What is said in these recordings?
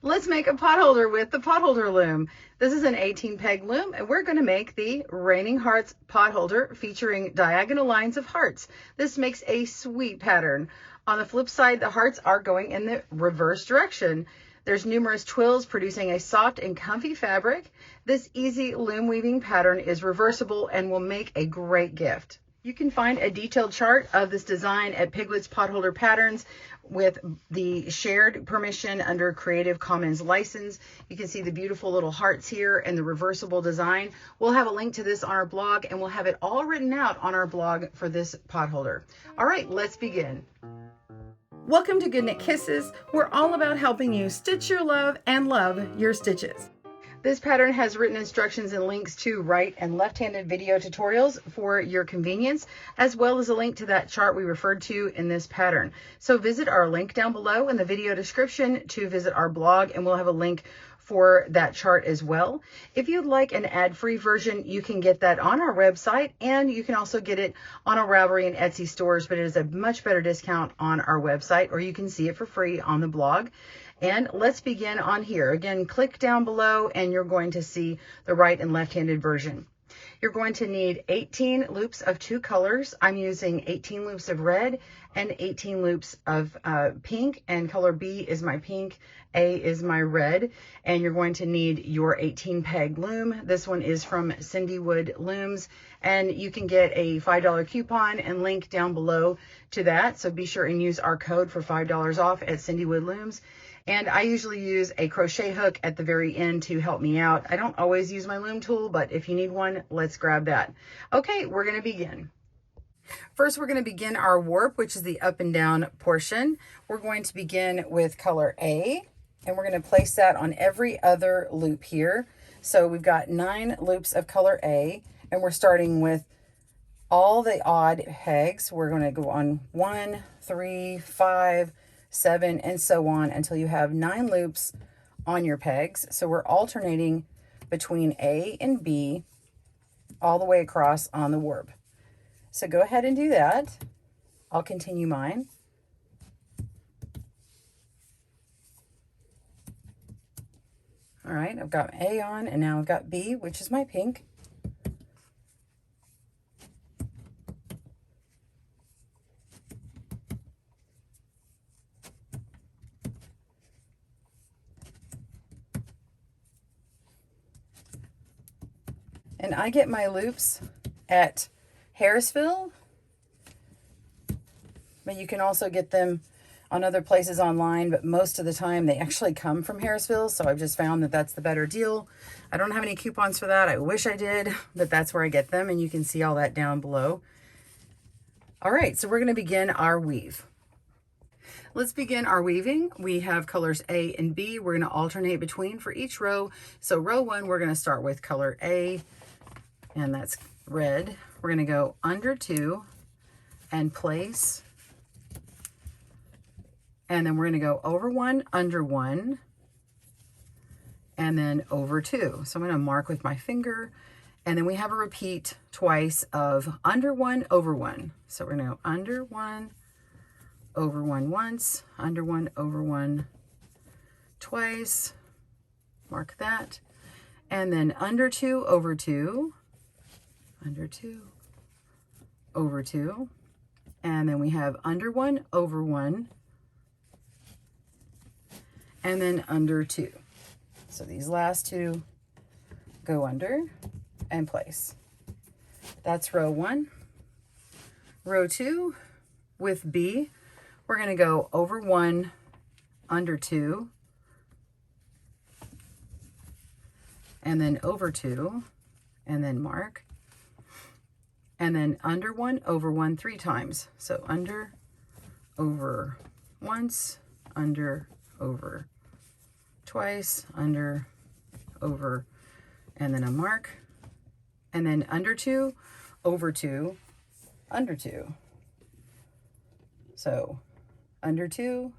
Let's make a potholder with the potholder loom. This is an 18 peg loom and we're going to make the Raining Hearts potholder featuring diagonal lines of hearts. This makes a sweet pattern. On the flip side, the hearts are going in the reverse direction. There's numerous twills producing a soft and comfy fabric. This easy loom weaving pattern is reversible and will make a great gift. You can find a detailed chart of this design at Piglet's Potholder Patterns with the shared permission under Creative Commons license. You can see the beautiful little hearts here and the reversible design. We'll have a link to this on our blog and we'll have it all written out on our blog for this potholder. All right, let's begin. Welcome to GoodKnitKisses. We're all about helping you stitch your love and love your stitches. This pattern has written instructions and links to right and left-handed video tutorials for your convenience, as well as a link to that chart we referred to in this pattern. So visit our link down below in the video description to visit our blog, and we'll have a link for that chart as well. If you'd like an ad-free version, you can get that on our website, and you can also get it on our Ravelry and Etsy stores, but it is a much better discount on our website, or you can see it for free on the blog. And let's begin on here. Again, click down below and you're going to see the right and left-handed version. You're going to need 18 loops of 2 colors. I'm using 18 loops of red and 18 loops of pink, and color B is my pink, A is my red, and you're going to need your 18 peg loom. This one is from CinDwood Looms, and you can get a $5 coupon and link down below to that. So be sure and use our code for $5 off at CinDwood Looms. And I usually use a crochet hook at the very end to help me out. I don't always use my loom tool, but if you need one, let's grab that. Okay, we're going to begin. First, we're going to begin our warp, which is the up and down portion. We're going to begin with color A, and we're going to place that on every other loop here. So we've got 9 loops of color A, and we're starting with all the odd pegs. We're going to go on 1, 3, 5, 7, and so on until you have 9 loops on your pegs. So we're alternating between A and B all the way across on the warp. So go ahead and do that. I'll continue mine. All right, I've got A on, and now I've got B, which is my pink. And I get my loops at Harrisville, but you can also get them on other places online, but most of the time they actually come from Harrisville, so I've just found that that's the better deal. I don't have any coupons for that. I wish I did, but that's where I get them, and you can see all that down below. All right, so we're going to begin our weave. Let's begin our weaving. We have colors A and B. We're going to alternate between for each row. So row 1, we're going to start with color A, and that's red. We're going to go under 2 and place, and then we're going to go over 1, under 1, and then over 2. So I'm going to mark with my finger, and then we have a repeat twice of under 1, over 1. So we're going to go under 1, over 1 once, under 1, over 1 twice, mark that, and then under 2, over 2, under 2, over 2, and then we have under 1, over 1, and then under 2. So these last 2 go under and place. That's row 1. Row 2 with B, we're going to go over 1, under 2, and then over 2, and then mark, and then under 1, over 1 3 times. So under, over once, under, over twice, under, over, and then a mark, and then under 2, over 2, under 2. So under 2,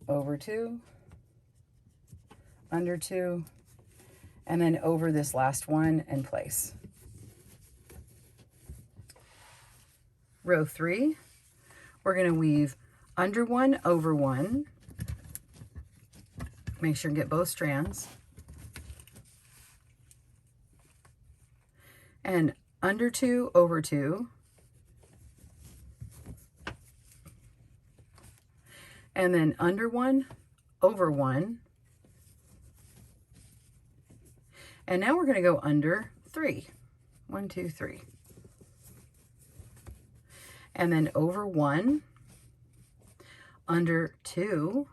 over 2, under 2, and then over this last one and place. Row 3, we're going to weave under one, over one. Make sure you get both strands. And under two, over two. And then under one, over one. And now we're going to go under three. 1, 2, 3. And then over one, under two,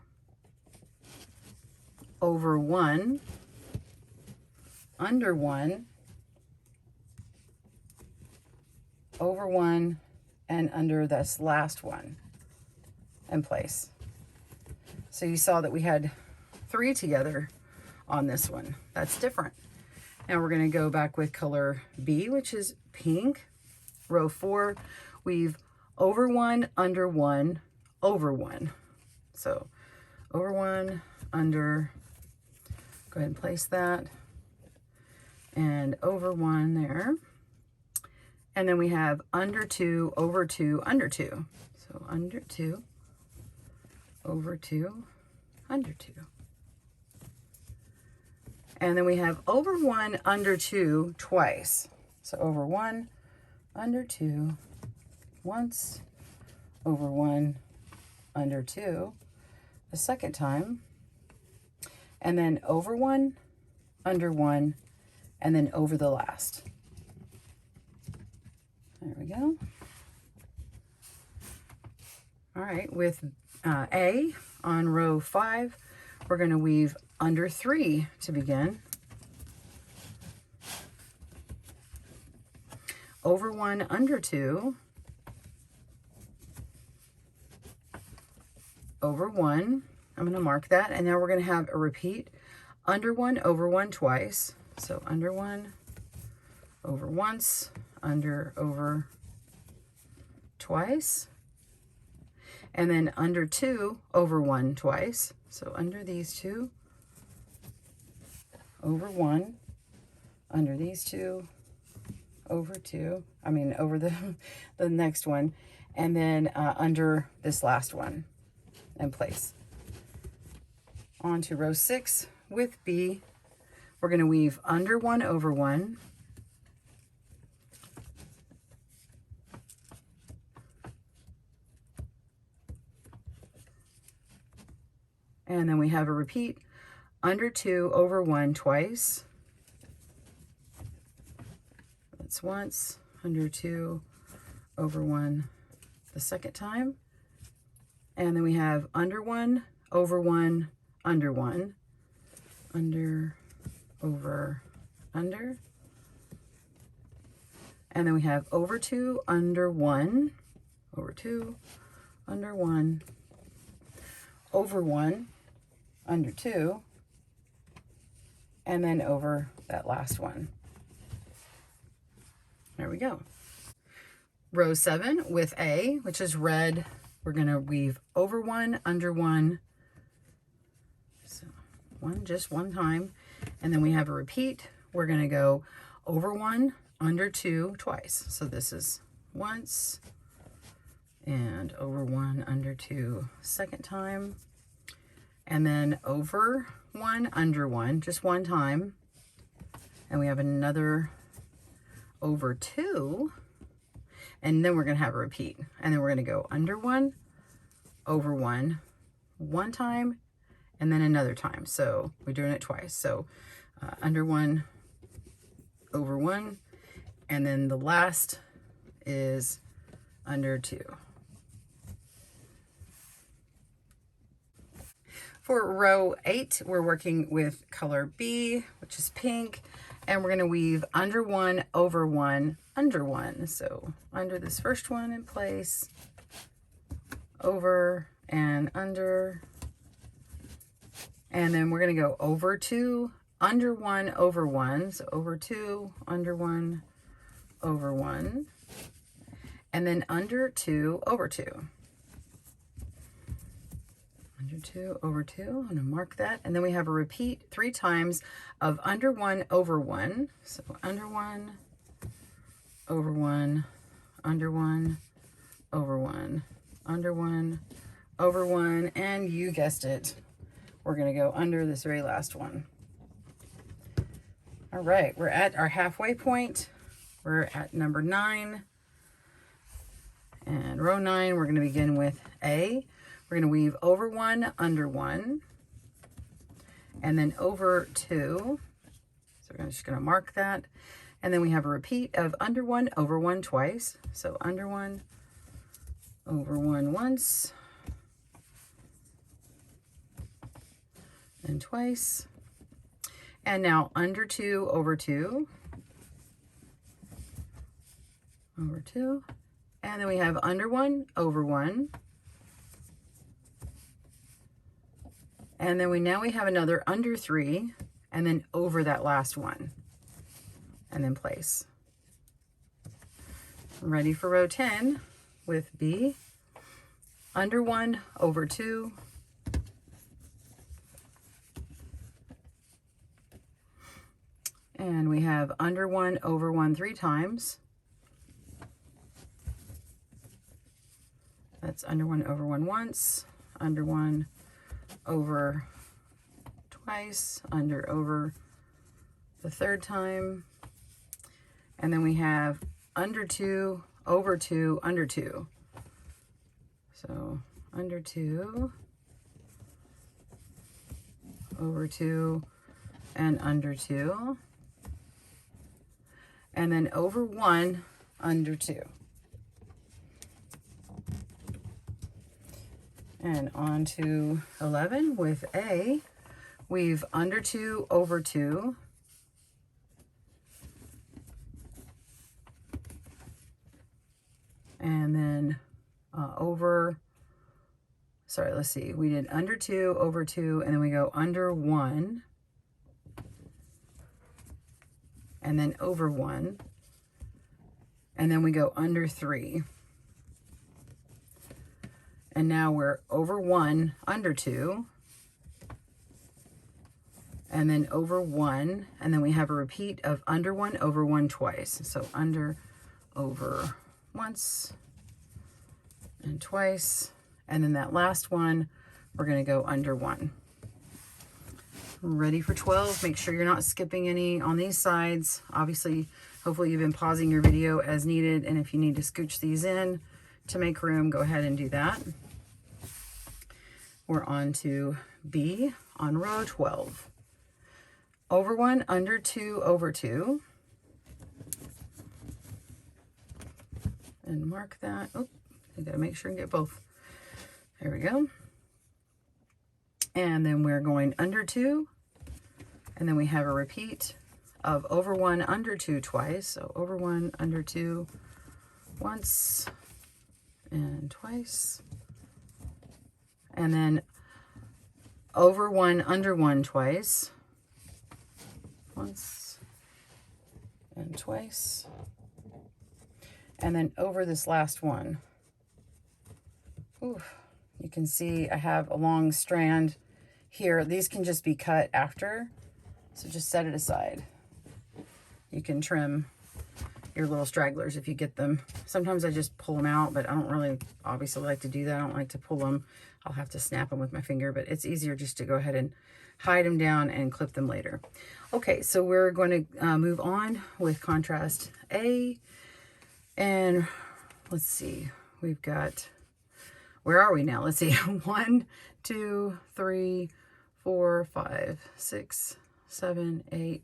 over one, under one, over one, and under this last one, and place. So you saw that we had 3 together on this one. That's different. Now we're going to go back with color B, which is pink. Row 4, weave over one, under one, over one. So over one, under, go ahead and place that, and over one there. And then we have under two, over two, under two. So under two, over two, under two. And then we have over one, under two twice. So over one, under two, once, over one, under two, the second time, and then over one, under one, and then over the last. There we go. All right, with A on row 5, we're going to weave under 3 to begin. Over one, under two, over one. I'm going to mark that, and now we're going to have a repeat under one, over one twice. So under one, over once, under, over twice, and then under two, over one twice. So under these two, over one, under these two, over two, over the next one, and then under this last one, and place. On to row 6 with B. We're going to weave under one, over one, and then we have a repeat under two, over one twice. That's once, under two, over one the second time. And then we have under one, over one, under one, under, over, under. And then we have over two, under one, over two, under one, over one, under two, and then over that last one. There we go. Row 7 with A, which is red, we're going to weave over one, under one, so just one time, and then we have a repeat. We're going to go over one, under two twice. So this is once, and over one, under two second time, and then over one, under one, just one time, and we have another over two, and then we're going to have a repeat, and then we're going to go under one, over one time, and then another time. So we're doing it twice. So under one, over one, and then the last is under two. For row 8, we're working with color B, which is pink, and we're going to weave under one, over one, under one. So under this first one in place, over and under, and then we're going to go over two, under one, over one. So over two, under one, over one, and then under two, over two. Under two, over two. I'm going to mark that, and then we have a repeat 3 times of under one, over one. So under one, over one, under one, over one, under one, over 1, and you guessed it, we're going to go under this very last one. All right, we're at our halfway point. We're at number 9. And row 9, we're going to begin with A. We're going to weave over 1, under 1, and then over 2. So we're just going to mark that. And then we have a repeat of under 1, over 1 twice. So under 1, over 1 once, and twice. And now under 2, over 2, over 2. And then we have under 1, over 1. And then now we have another under 3, and then over that last one, and then place. Ready for row 10 with B. Under 1, over 2. And we have under 1, over 1 3 times. That's under 1, over 1 once, under 1, over twice, under, over the 3rd time. And then we have under 2, over 2, under 2. So under 2, over 2, and under 2. And then over 1, under 2. And on to 11 with A. Weave under 2, over 2. And then over, sorry, let's see. We did under 2, over 2, and then we go under 1. And then over 1. And then we go under 3. And now we're over 1, under 2, and then over 1, and then we have a repeat of under 1, over 1 twice. So under, over once, and twice, and then that last one, we're going to go under 1. Ready for 12. Make sure you're not skipping any on these sides. Obviously, hopefully you've been pausing your video as needed, and if you need to scooch these in to make room, go ahead and do that. We're on to B on row 12. Over 1, under 2, over 2. And mark that. Oh, I gotta make sure and get both. There we go. And then we're going under 2. And then we have a repeat of over 1, under 2 twice. So over 1, under 2 once and twice. And then over 1, under 1 twice. Once and twice. And then over this last one. Ooh, you can see I have a long strand here. These can just be cut after. So just set it aside. You can trim your little stragglers if you get them. Sometimes I just pull them out, but I don't really obviously like to do that. I don't like to pull them. I'll have to snap them with my finger, but it's easier just to go ahead and hide them down and clip them later. Okay, so we're going to move on with contrast A. And let's see, we've got, where are we now? Let's see, 1, 2, 3, 4, 5, 6, 7, 8,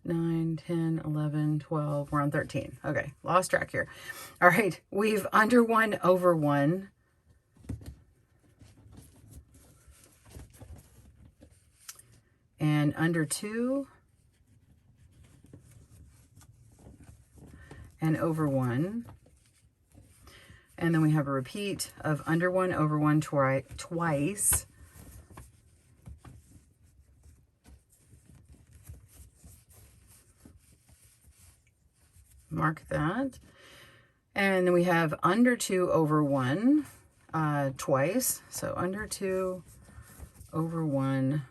9, 10, 11, 12. We're on 13. Okay, lost track here. All right, we've under 1, over 1. And under 2. And over 1. And then we have a repeat of under 1, over 1 twice. Mark that. And then we have under 2, over 1 twice. So under 2, over 1,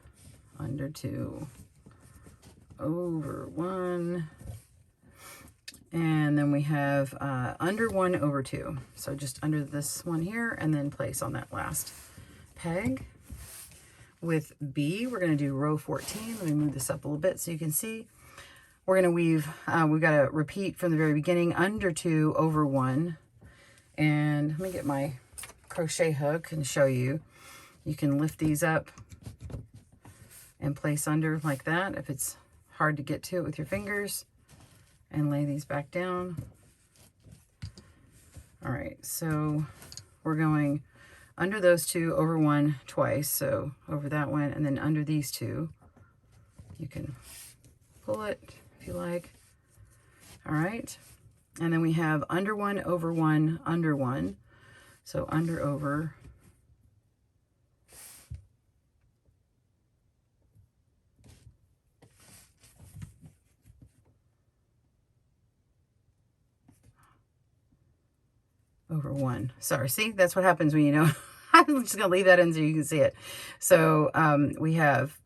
under 2, over 1. And then we have under 1, over 2. So just under this one here, and then place on that last peg. With B, we're going to do row 14. Let me move this up a little bit so you can see. We're going to weave, we've got to repeat from the very beginning, under 2, over 1. And let me get my crochet hook and show you. You can lift these up and place under like that if it's hard to get to it with your fingers, and lay these back down. All right, so we're going under those 2, over 1 twice, so over that one, and then under these 2. You can pull it if you like. All right, and then we have under 1, over 1, under 1. So under, over. Over 1. Sorry, see, that's what happens when you know. I'm just gonna leave that in so you can see it. So we have,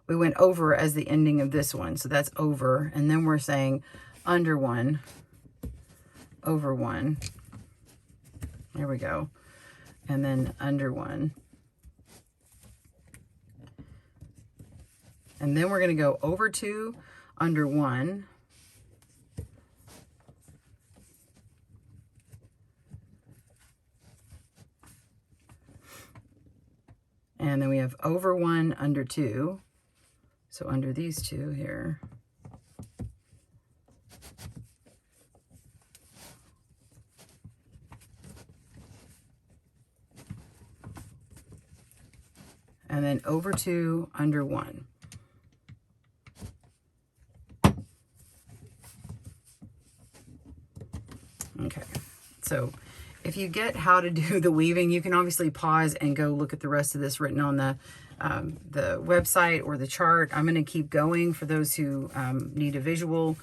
we went over as the ending of this one, so that's over, and then we're saying under 1, over 1. There we go. And then under 1. And then we're gonna go over 2, under 1. And then we have over 1, under 2. So under these 2 here. And then over 2, under 1. Okay, so if you get how to do the weaving, you can obviously pause and go look at the rest of this written on the website or the chart. I'm going to keep going for those who need a visual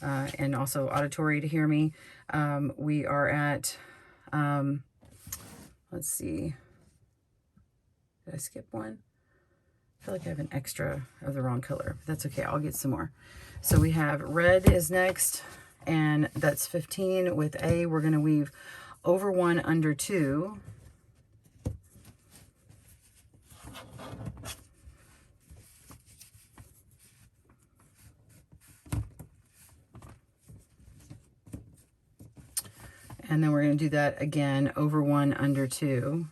and also auditory to hear me. We are at, let's see, did I skip one? I feel like I have an extra of the wrong color, but that's okay. I'll get some more. So we have red is next, and that's 15. With A, we're going to weave over 1, under 2. And then we're going to do that again, over 1, under 2.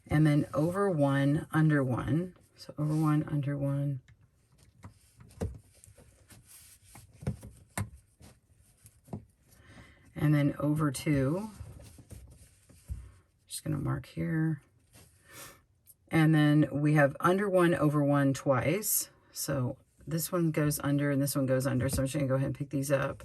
And then over 1, under 1. So over 1, under 1. And then over 2. Just going to mark here. And then we have under 1, over 1 twice. So this one goes under and this one goes under. So I'm just going to go ahead and pick these up.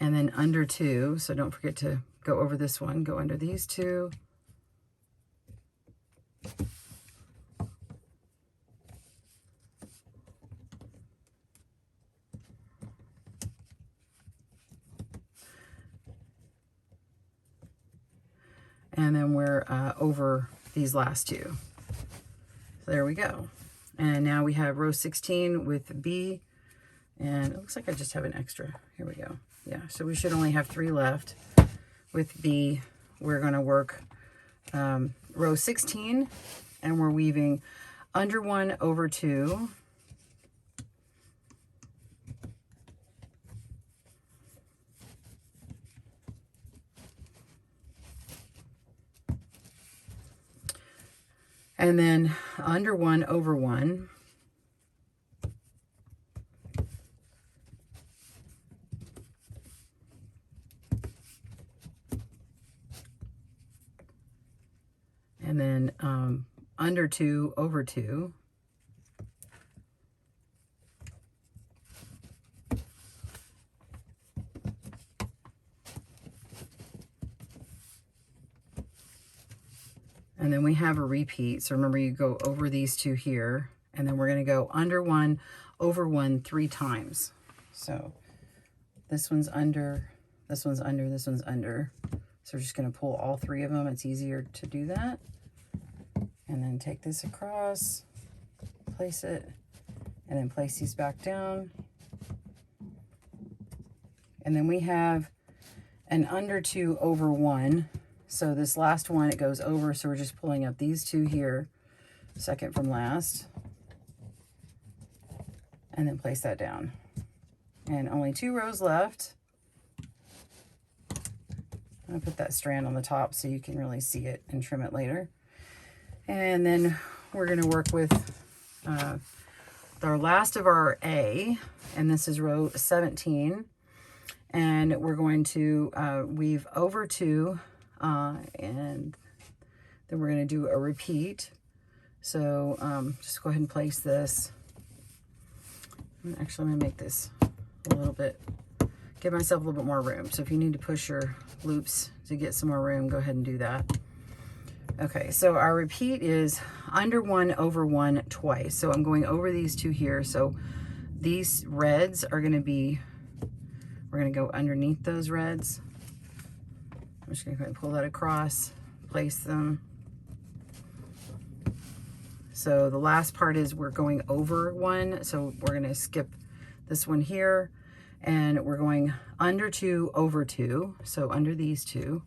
And then under 2, so don't forget to go over this one, go under these 2. And then we're over these last 2. So there we go. And now we have row 16 with B, and it looks like I just have an extra. Here we go. Yeah, so we should only have 3 left. With B, we're going to work row 16, and we're weaving under 1, over 2. And then under 1, over 1. And then under 2, over 2. And then we have a repeat. So remember, you go over these 2 here, and then we're going to go under 1, over 1 3 times. So this one's under This one's under, this one's under. So we're just going to pull all three of them. It's easier to do that. And then take this across, place it, and then place these back down. And then we have an under 2 over 1. So this last one, it goes over, so we're just pulling up these two here, second from last. And then place that down. And only 2 rows left. I'm gonna put that strand on the top so you can really see it and trim it later. And then we're gonna work with our last of our A, and this is row 17. And we're going to weave over 2, and then we're gonna do a repeat. So just go ahead and place this. Actually, I'm gonna make this a little bit, give myself a little bit more room. So if you need to push your loops to get some more room, go ahead and do that. Okay, so our repeat is under 1 over 1 twice. So I'm going over these two here. So these reds are gonna be, we're gonna go underneath those reds. I'm just gonna go ahead and pull that across, place them. So the last part is we're going over 1. So we're gonna skip this one here, and we're going under 2 over 2. So under these two.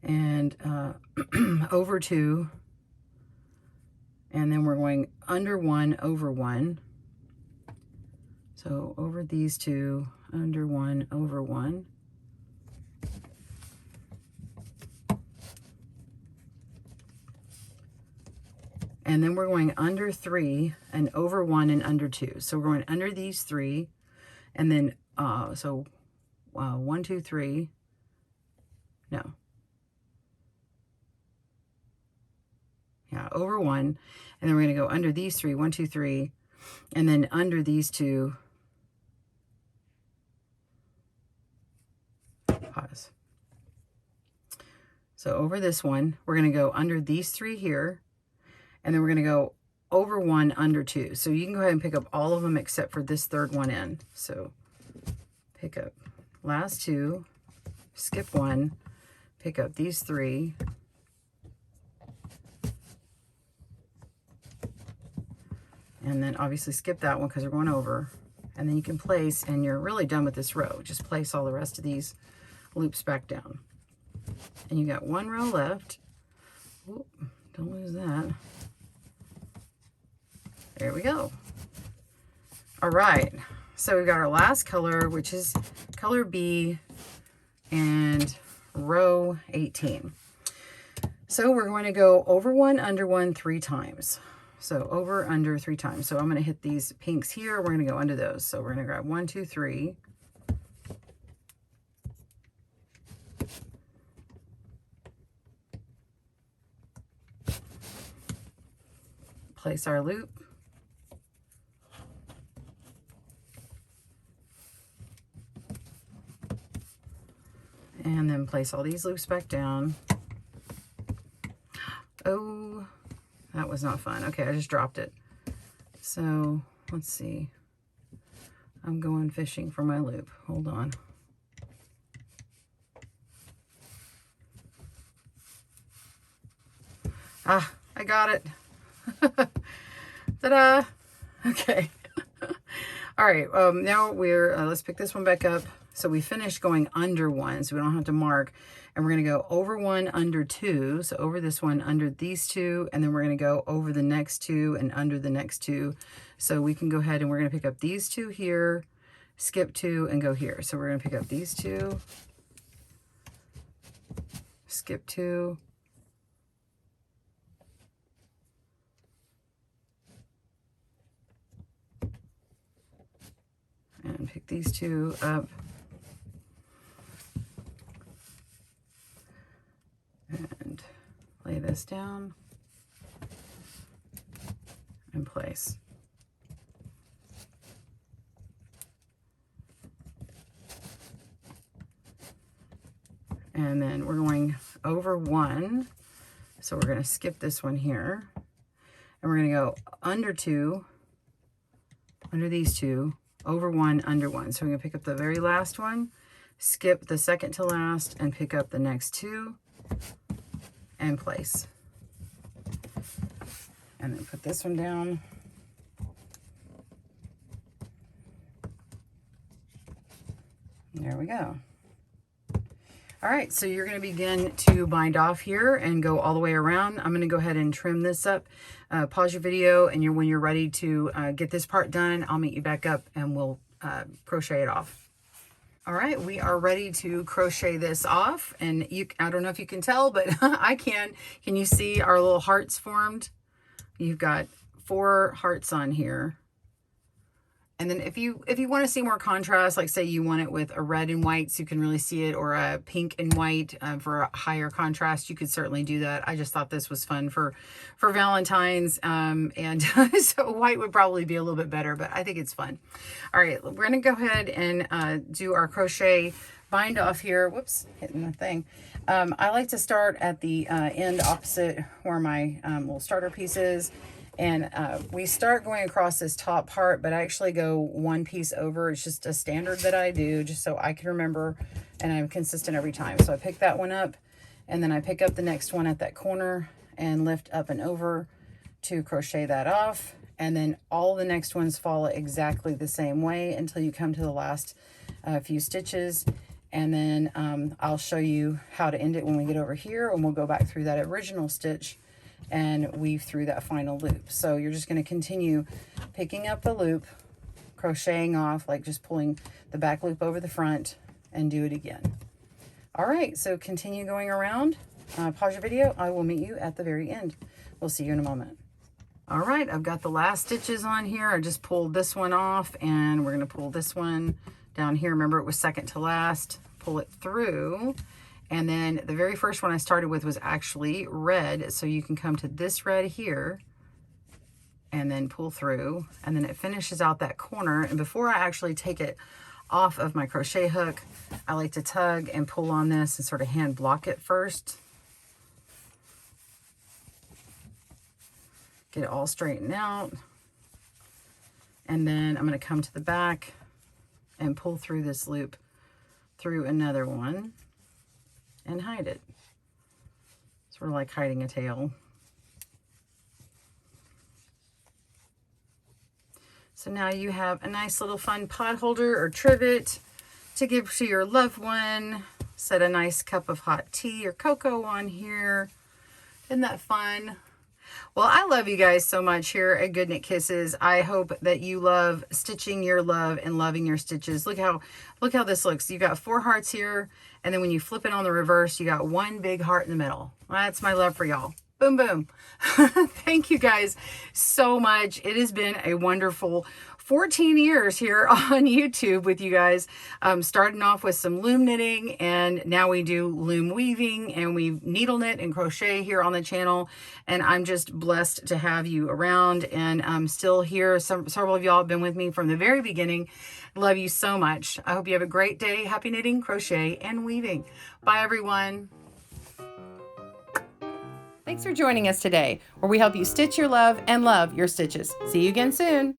And over 2. And then we're going under 1 over 1. So over these two, under 1 over 1. And then we're going under 3 and over 1 and under 2. So we're going under these 3, and then 1, 2, 3. No. Yeah, over 1, and then we're going to go under these 3, 1, 2, 3, and then under these 2. Pause. So over this one, we're going to go under these 3 here, and then we're going to go over 1 under 2. So you can go ahead and pick up all of them except for this third one in. So pick up last 2, skip 1, pick up these 3, and then obviously skip that one because we're going over. And then you can place, and you're really done with this row. Just place all the rest of these loops back down. And you got 1 row left. Oop, don't lose that. There we go. All right, so we've got our last color, which is color B, and row 18. So we're going to go over 1, under 1, 3 times. So over, under 3 times. So I'm going to hit these pinks here. We're going to go under those. So we're going to grab 1, 2, 3. Place our loop. And then place all these loops back down. Oh, that was not fun. Okay, I just dropped it. So let's see. I'm going fishing for my loop. Hold on. Ah, I got it. Ta-da! Okay. All right, now we're, let's pick this one back up. So we finished going under 1, so we don't have to mark. And we're going to go over 1, under 2. So over this one, under these 2. And then we're going to go over the next 2 and under the next 2. So we can go ahead and we're going to pick up these 2 here, skip 2, and go here. So we're going to pick up these 2, skip 2, and pick these 2 up. And lay this down in place. And then we're going over 1, So we're going to skip this one here, and we're going to go under 2, under these 2, over 1, under 1. So we're going to pick up the very last one, skip the second to last, and pick up the next 2 and place. And then put this one down. There we go. All right, so you're going to begin to bind off here and go all the way around. I'm going to go ahead and trim this up. Pause your video, and when you're ready to get this part done, I'll meet you back up and we'll crochet it off. All right, we are ready to crochet this off, and I don't know if you can tell, but I can. Can you see our little hearts formed? You've got 4 hearts on here. And then if you want to see more contrast, like say you want it with a red and white so you can really see it, or a pink and white for a higher contrast, you could certainly do that. I just thought this was fun for Valentine's, and so white would probably be a little bit better, but I think it's fun. All right, we're going to go ahead and do our crochet bind off here. Whoops, hitting the thing. I like to start at the end opposite where my little starter piece is. And we start going across this top part, but I actually go 1 piece over. It's just a standard that I do, just so I can remember, and I'm consistent every time. So I pick that one up, and then I pick up the next one at that corner and lift up and over to crochet that off. And then all the next ones follow exactly the same way until you come to the last few stitches. And then I'll show you how to end it when we get over here, and we'll go back through that original stitch and weave through that final loop. So you're just going to continue picking up the loop, crocheting off, like just pulling the back loop over the front, and do it again. All right, so continue going around. Pause your video. I will meet you at the very end. We'll see you in a moment. All right, I've got the last stitches on here. I just pulled this one off, and we're going to pull this one down here. Remember, it was second to last. Pull it through. And then the very first one I started with was actually red. So you can come to this red here and then pull through. And then it finishes out that corner. And before I actually take it off of my crochet hook, I like to tug and pull on this and sort of hand block it first. Get it all straightened out. And then I'm going to come to the back and pull through this loop through another one and hide it. Sort of like hiding a tail. So now you have a nice little fun pot holder or trivet to give to your loved one. Set a nice cup of hot tea or cocoa on here. Isn't that fun? Well, I love you guys so much here at GoodKnitKisses. I hope that you love stitching your love and loving your stitches. Look how this looks. You got 4 hearts here, and then when you flip it on the reverse, you got 1 big heart in the middle. That's my love for y'all. Boom, boom. Thank you guys so much. It has been a wonderful 14 years here on YouTube with you guys. Starting off with some loom knitting, and now we do loom weaving, and we needle knit and crochet here on the channel. And I'm just blessed to have you around, and I'm still here. Several of y'all have been with me from the very beginning. Love you so much. I hope you have a great day. Happy knitting, crochet, and weaving. Bye, everyone. Thanks for joining us today, where we help you stitch your love and love your stitches. See you again soon.